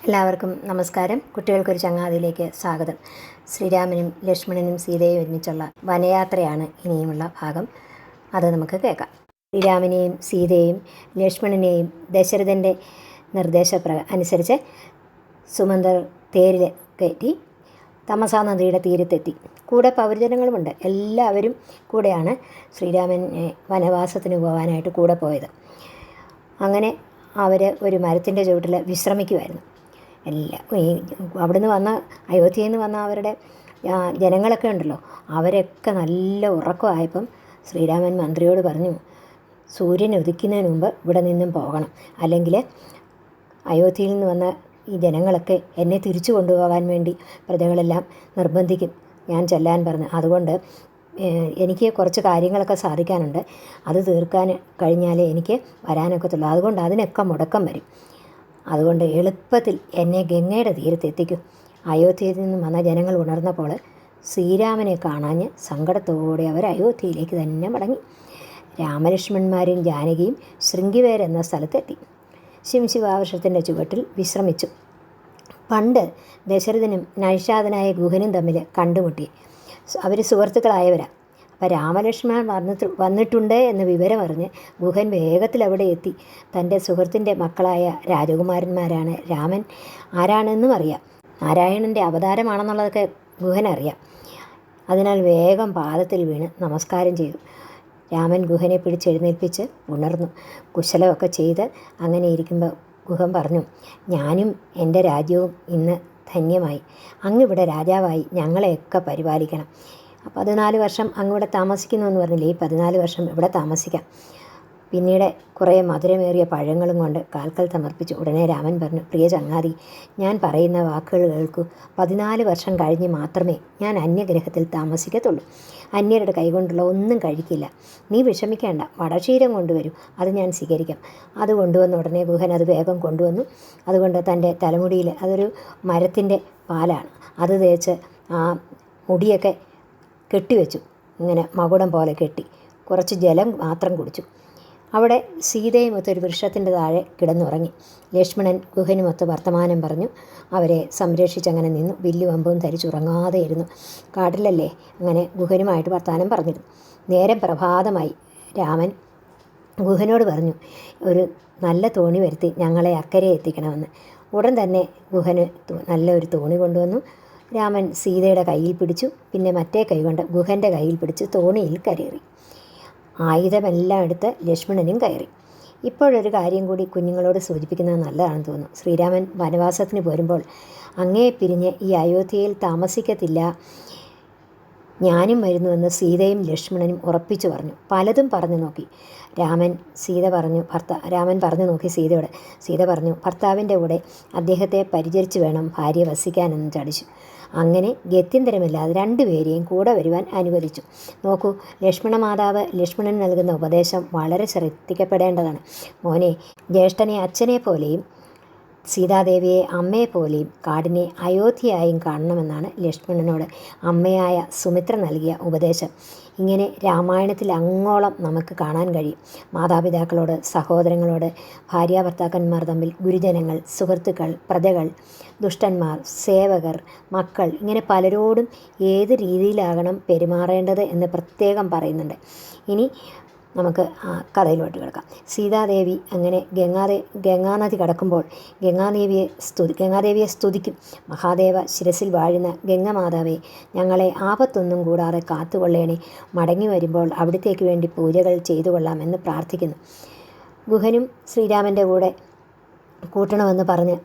എല്ലാവർക്കും നമസ്കാരം. കുട്ടികൾക്കൊരു ചങ്ങാതിയിലേക്ക് സ്വാഗതം. ശ്രീരാമനും ലക്ഷ്മണനും സീതയും ഒരുമിച്ചുള്ള വനയാത്രയാണ് ഇനിയുമുള്ള ഭാഗം. അത് നമുക്ക് കേൾക്കാം. ശ്രീരാമനെയും സീതയെയും ലക്ഷ്മണനെയും ദശരഥൻ്റെ അനുസരിച്ച് സുമന്തർ തേരിൽ കയറ്റി തമസാ നദിയുടെ തീരത്തെത്തി. കൂടെ പൗരജനങ്ങളുമുണ്ട്. എല്ലാവരും കൂടെയാണ് ശ്രീരാമൻ വനവാസത്തിന് പോകാനായിട്ട് കൂടെ പോയത്. അങ്ങനെ അവർ ഒരു മരത്തിൻ്റെ ചുവട്ടിൽ വിശ്രമിക്കുമായിരുന്നു. അവിടുന്ന് വന്ന അയോധ്യയിൽ നിന്ന് വന്ന അവരുടെ ജനങ്ങളൊക്കെ ഉണ്ടല്ലോ, അവരൊക്കെ നല്ല ഉറക്കമായപ്പം ശ്രീരാമൻ മന്ത്രിയോട് പറഞ്ഞു, സൂര്യൻ ഉദിക്കുന്നതിന് മുമ്പ് ഇവിടെ നിന്നും പോകണം, അല്ലെങ്കിൽ അയോധ്യയിൽ നിന്ന് വന്ന ഈ ജനങ്ങളൊക്കെ എന്നെ തിരിച്ചു കൊണ്ടുപോകാൻ വേണ്ടി പ്രജകളെല്ലാം നിർബന്ധിക്കും, ഞാൻ ചെല്ലാൻ പറഞ്ഞു. അതുകൊണ്ട് എനിക്ക് കുറച്ച് കാര്യങ്ങളൊക്കെ സാധിക്കാനുണ്ട്, അത് തീർക്കാൻ കഴിഞ്ഞാലേ എനിക്ക് വരാനൊക്കത്തുള്ളൂ. അതുകൊണ്ട് അതിനൊക്കെ മുടക്കം വരും. അതുകൊണ്ട് എളുപ്പത്തിൽ എന്നെ ഗംഗയുടെ തീരത്തെത്തിക്കും. അയോധ്യയിൽ നിന്നും വന്ന ജനങ്ങൾ ഉണർന്നപ്പോൾ ശ്രീരാമനെ കാണാഞ്ഞ് സങ്കടത്തോടെ അവർ അയോധ്യയിലേക്ക് തന്നെ മടങ്ങി. രാമലക്ഷ്മണന്മാരും ജാനകിയും ശൃംഗിവേർ എന്ന സ്ഥലത്തെത്തി. ശിംശിവാവൃക്ഷത്തിൻ്റെ ചുവട്ടിൽ വിശ്രമിച്ചു. പണ്ട് ദശരഥനും നൈഷാദനായ ഗുഹനും തമ്മിൽ കണ്ടുമുട്ടി. അവർ സുഹൃത്തുക്കളായവരാ. അപ്പോൾ രാമലക്ഷ്മണൻ വന്നിട്ടുണ്ട് എന്ന് വിവരം അറിഞ്ഞ് ഗുഹൻ വേഗത്തിൽ അവിടെ എത്തി. തൻ്റെ സുഹൃത്തിൻ്റെ മക്കളായ രാജകുമാരന്മാരാണ്. രാമൻ ആരാണെന്നും അറിയാം, നാരായണൻ്റെ അവതാരമാണെന്നുള്ളതൊക്കെ ഗുഹനറിയാം. അതിനാൽ വേഗം പാദത്തിൽ വീണ് നമസ്കാരം ചെയ്തു. രാമൻ ഗുഹനെ പിടിച്ചെഴുന്നേൽപ്പിച്ച് ഉണർന്നു. കുശലമൊക്കെ ചെയ്ത് അങ്ങനെ ഇരിക്കുമ്പോൾ ഗുഹൻ പറഞ്ഞു, ഞാനും എൻ്റെ രാജ്യവും ഇന്ന് ധന്യമായി. അങ്ങിവിടെ രാജാവായി ഞങ്ങളെയൊക്കെ പരിപാലിക്കണം. 14 വർഷം അങ്ങിവിടെ താമസിക്കുന്നു എന്ന് പറഞ്ഞില്ലേ, ഈ 14 വർഷം ഇവിടെ താമസിക്കാം. പിന്നീട് കുറേ മധുരമേറിയ പഴങ്ങളും കൊണ്ട് കാൽക്കൽ സമർപ്പിച്ചു. ഉടനെ രാമൻ പറഞ്ഞു, പ്രിയ ചങ്ങാതി, ഞാൻ പറയുന്ന വാക്കുകൾ കേൾക്കൂ. 14 വർഷം കഴിഞ്ഞ് മാത്രമേ ഞാൻ അന്യഗ്രഹത്തിൽ താമസിക്കത്തുള്ളൂ. അന്യരുടെ കൈകൊണ്ടുള്ള ഒന്നും കഴിക്കില്ല. നീ വിഷമിക്കേണ്ട, വടക്ഷീരം കൊണ്ടുവരൂ, അത് ഞാൻ സ്വീകരിക്കാം. അത് കൊണ്ടുവന്ന ഉടനെ ഗുഹൻ അത് വേഗം കൊണ്ടുവന്നു. അതുകൊണ്ട് തൻ്റെ തലമുടിയിൽ, അതൊരു മരത്തിൻ്റെ പാലാണ്, അത് തേച്ച് ആ മുടിയൊക്കെ കെട്ടിവെച്ചു. ഇങ്ങനെ മകുടം പോലെ കെട്ടി കുറച്ച് ജലം മാത്രം കുടിച്ചു. അവിടെ സീതയുമൊത്ത് ഒരു വൃക്ഷത്തിൻ്റെ താഴെ കിടന്നുറങ്ങി. ലക്ഷ്മണൻ ഗുഹനുമൊത്ത് വർത്തമാനം പറഞ്ഞു അവരെ സംരക്ഷിച്ചങ്ങനെ നിന്നു. വില്ലും അമ്പും ധരിച്ചുറങ്ങാതെ ഇരുന്നു. കാട്ടിലല്ലേ, അങ്ങനെ ഗുഹനുമായിട്ട് വർത്തമാനം പറഞ്ഞിരുന്നു. നേരം പ്രഭാതമായി. രാമൻ ഗുഹനോട് പറഞ്ഞു, ഒരു നല്ല തോണി വരുത്തി ഞങ്ങളെ അക്കരെ എത്തിക്കണമെന്ന്. ഉടൻ തന്നെ ഗുഹന് നല്ലൊരു തോണി കൊണ്ടുവന്നു. രാമൻ സീതയുടെ കയ്യിൽ പിടിച്ചു. പിന്നെ മറ്റേ കൈകൊണ്ട് ഗുഹൻ്റെ കയ്യിൽ പിടിച്ച് തോണിയിൽ കയറി. ആയുധമെല്ലാം എടുത്ത് ലക്ഷ്മണനും കയറി. ഇപ്പോഴൊരു കാര്യം കൂടി കുഞ്ഞുങ്ങളോട് സൂചിപ്പിക്കുന്നത് നല്ലതാണെന്ന് തോന്നുന്നു. ശ്രീരാമൻ വനവാസത്തിന് പോരുമ്പോൾ അങ്ങേ പിരിഞ്ഞ് ഈ അയോധ്യയിൽ താമസിക്കത്തില്ല, ഞാനും വരുന്നുവെന്ന് സീതയും ലക്ഷ്മണനും ഉറപ്പിച്ചു പറഞ്ഞു. പലതും പറഞ്ഞു നോക്കി. രാമൻ പറഞ്ഞു നോക്കി സീതയോട്. സീത പറഞ്ഞു, ഭർത്താവിൻ്റെ കൂടെ അദ്ദേഹത്തെ പരിചരിച്ച് വേണം ഭാര്യ വസിക്കാനെന്ന് ചടിച്ചു. അങ്ങനെ ഗത്യന്തരമില്ലാതെ രണ്ടുപേരെയും കൂടെ വരുവാൻ അനുവദിച്ചു. നോക്കൂ, ലക്ഷ്മണ മാതാവ് ലക്ഷ്മണൻ നൽകുന്ന ഉപദേശം വളരെ ശ്രദ്ധിക്കപ്പെടേണ്ടതാണ്. മോനെ, ജ്യേഷ്ഠനെ അച്ഛനെ പോലെയും സീതാദേവിയെ അമ്മയെപ്പോലെയും കാടിനെ അയോധ്യയായും കാണണമെന്നാണ് ലക്ഷ്മണനോട് അമ്മയായ സുമിത്ര നൽകിയ ഉപദേശം. ഇങ്ങനെ രാമായണത്തിൽ അങ്ങോളം നമുക്ക് കാണാൻ കഴിയും. മാതാപിതാക്കളോട്, സഹോദരങ്ങളോട്, ഭാര്യാഭർത്താക്കന്മാർ തമ്മിൽ, ഗുരുജനങ്ങൾ, സുഹൃത്തുക്കൾ, പ്രജകൾ, ദുഷ്ടന്മാർ, സേവകർ, മക്കൾ, ഇങ്ങനെ പലരോടും ഏത് രീതിയിലാകണം പെരുമാറേണ്ടത് എന്ന് പ്രത്യേകം പറയുന്നുണ്ട്. ഇനി നമുക്ക് കഥയിലോട്ട് കിടക്കാം. സീതാദേവി അങ്ങനെ ഗംഗാനദി കടക്കുമ്പോൾ ഗംഗാദേവിയെ സ്തുതിക്കും. മഹാദേവ ശിരസിൽ വാഴുന്ന ഗംഗമാതാവെ, ഞങ്ങളെ ആപത്തൊന്നും കൂടാതെ കാത്തുകൊള്ളേണേ, മടങ്ങി വരുമ്പോൾ അവിടത്തേക്ക് വേണ്ടി പൂജകൾ ചെയ്തു കൊള്ളാമെന്ന് പ്രാർത്ഥിക്കുന്നു. ഗുഹനും ശ്രീരാമൻ്റെ കൂടെ കൂട്ടണമെന്ന് പറഞ്ഞ്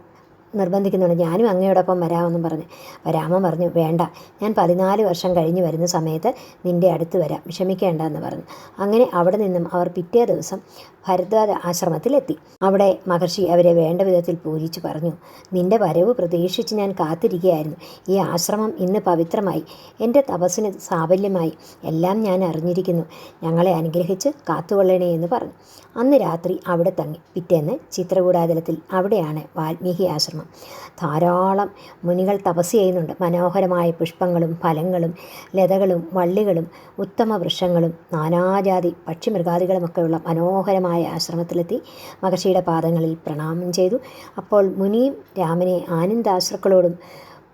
നിർബന്ധിക്കുന്നുണ്ട്. ഞാനും അങ്ങയോടൊപ്പം വരാമെന്നും പറഞ്ഞ്. അപ്പോൾ രാമൻ പറഞ്ഞു, വേണ്ട, ഞാൻ 14 വർഷം കഴിഞ്ഞ് വരുന്ന സമയത്ത് നിൻ്റെ അടുത്ത് വരാം, വിഷമിക്കേണ്ട എന്ന് പറഞ്ഞു. അങ്ങനെ അവിടെ നിന്നും അവർ പിറ്റേ ദിവസം ഭരദ്വാജ ആശ്രമത്തിലെത്തി. അവിടെ മഹർഷി അവരെ വേണ്ട വിധത്തിൽ പൂജിച്ചു പറഞ്ഞു, നിൻ്റെ വരവ് പ്രതീക്ഷിച്ച് ഞാൻ കാത്തിരിക്കുകയായിരുന്നു. ഈ ആശ്രമം ഇന്ന് പവിത്രമായി, എൻ്റെ തപസ്സിന് സാഫല്യമായി, എല്ലാം ഞാൻ അറിഞ്ഞിരിക്കുന്നു. ഞങ്ങളെ അനുഗ്രഹിച്ച് കാത്തുകൊള്ളണേ എന്ന് പറഞ്ഞു. അന്ന് രാത്രി അവിടെ തങ്ങി. പിറ്റേന്ന് ചിത്രകൂടാചലത്തിൽ, അവിടെയാണ് വാൽമീകി ആശ്രമം. ആശ്രമം. ധാരാളം മുനികൾ തപസ് ചെയ്യുന്നുണ്ട്. മനോഹരമായ പുഷ്പങ്ങളും ഫലങ്ങളും ലതകളും വള്ളികളും ഉത്തമ വൃക്ഷങ്ങളും നാനാജാതി പക്ഷിമൃഗാദികളുമൊക്കെയുള്ള മനോഹരമായ ആശ്രമത്തിലെത്തി മഹർഷിയുടെ പാദങ്ങളിൽ പ്രണാമം ചെയ്തു. അപ്പോൾ മുനിയും രാമനെ ആനന്ദാശ്രുക്കളോടും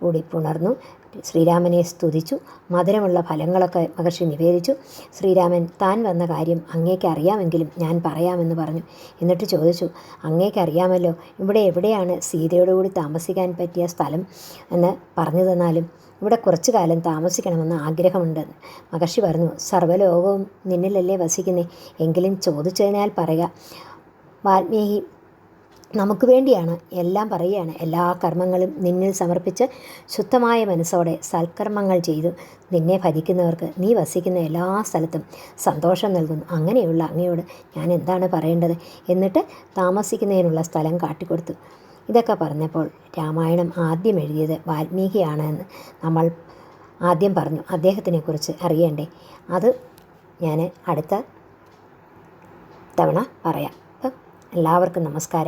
കൂടി പുണർന്നു ശ്രീരാമനെ സ്തുതിച്ചു. മധുരമുള്ള ഫലങ്ങളൊക്കെ മഹർഷി നിവേദിച്ചു. ശ്രീരാമൻ താൻ വന്ന കാര്യം അങ്ങേക്ക് അറിയാമെങ്കിലും ഞാൻ പറയാമെന്ന് പറഞ്ഞു. എന്നിട്ട് ചോദിച്ചു, അങ്ങേക്ക് അറിയാമല്ലോ ഇവിടെ എവിടെയാണ് സീതയോടുകൂടി താമസിക്കാൻ പറ്റിയ സ്ഥലം എന്ന് പറഞ്ഞു തന്നാലും. ഇവിടെ കുറച്ചു കാലം താമസിക്കണമെന്ന് ആഗ്രഹമുണ്ട്. മഹർഷി പറഞ്ഞു, സർവ്വലോകവും നിന്നിലല്ലേ വസിക്കുന്നേ, എങ്കിലും ചോദിച്ചതിനാൽ പറയുക. വാൽമീകി നമുക്ക് വേണ്ടിയാണ് എല്ലാം പറയുകയാണ്. എല്ലാ കർമ്മങ്ങളും നിന്നിൽ സമർപ്പിച്ച് ശുദ്ധമായ മനസ്സോടെ സൽക്കർമ്മങ്ങൾ ചെയ്തു നിന്നെ ഭജിക്കുന്നവർക്ക് നീ വസിക്കുന്ന എല്ലാ സ്ഥലത്തും സന്തോഷം നൽകുന്നു. അങ്ങനെയുള്ള അങ്ങയോട് ഞാൻ എന്താണ് പറയേണ്ടത്? എന്നിട്ട് താമസിക്കുന്നതിനുള്ള സ്ഥലം കാട്ടിക്കൊടുത്തു. ഇതൊക്കെ പറഞ്ഞപ്പോൾ രാമായണം ആദ്യം എഴുതിയത് വാൽമീകിയാണ് എന്ന് നമ്മൾ ആദ്യം പറഞ്ഞു. അദ്ദേഹത്തിനെക്കുറിച്ച് അറിയണ്ടേ? അത് ഞാൻ അടുത്ത തവണ പറയാം. അപ്പം എല്ലാവർക്കും നമസ്കാരം.